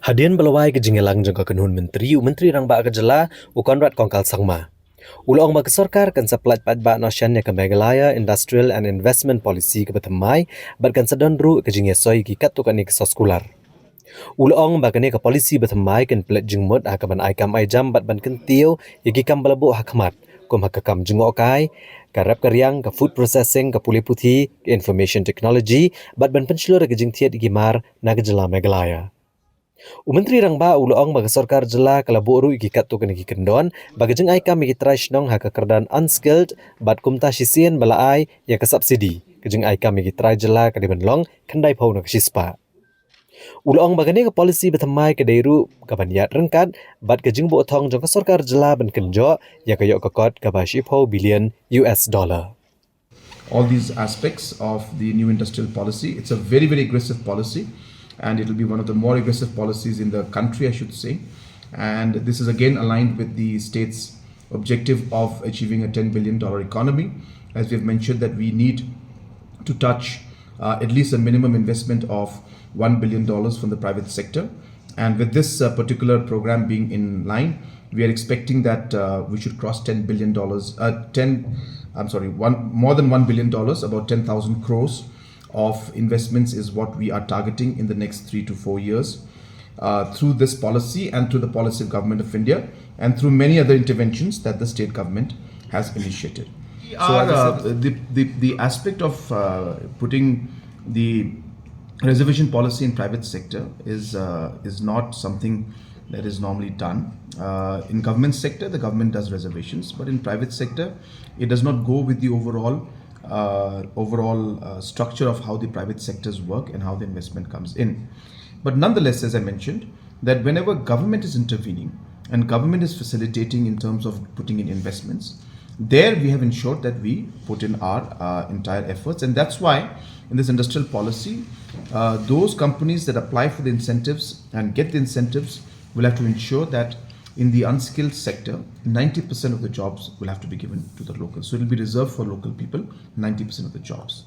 Hadian balawai ke jingelang jangka kenhun menteri rang ba ke jela ukon rat kongkal sangma. Ulong ba ke Sorkar kan saplat padba nosyan ya ke Meghalaya Industrial and Investment Policy ke bathymmai bat kan sedon ru ke jinge soi ki kat tukan ni ke soskular. Ulong ba ke polisi bathymmai kan plet jingmut akaban aikam ai jam bat ban kentio ya ki kam balabu hakmat kum hakakam jingokai karap karyang ke food processing ke puli puthi ke information technology bat ban pencelur ke jingtiat igimar na ke jela Meghalaya. Menteri rang ba ulong bagi Sorkar Jylla kala boru iki kat tu kena kendon bagi jeng ai kami Trai Jylla ha kekerdan unskilled bat kumta sisien bala ai ya ke subsidi kejeng ai kami Trai Jylla ka dibenlong kendai pau nak sispa. Ulong bagi ne ke polisi bathymmai ke dairu ka baniat rengkat bat kejeng bo thong jong ke Sorkar Jylla ben kenjo ya ke yok kot ka ba $10 billion. All these aspects of the new industrial policy. It's a very, very aggressive policy, and it will be one of the more aggressive policies in the country, I should say. And this is again aligned with the state's objective of achieving a $10 billion economy. As we've mentioned, that we need to touch at least a minimum investment of $1 billion from the private sector. And with this particular program being in line, we are expecting that we should cross $10 billion, more than $1 billion, about 10,000 crores of investments is what we are targeting in the next 3 to 4 years through this policy and through the policy of Government of India and through many other interventions that the state government has initiated. The aspect of putting the reservation policy in private sector is not something that is normally done. In government sector, the government does reservations, but in private sector, it does not go with the overall structure of how the private sectors work and how the investment comes in. But nonetheless, as I mentioned, that whenever government is intervening and government is facilitating in terms of putting in investments, there we have ensured that we put in our entire efforts, and that's why in this industrial policy, those companies that apply for the incentives and get the incentives will have to ensure that in the unskilled sector, 90% of the jobs will have to be given to the locals. So it will be reserved for local people, 90% of the jobs.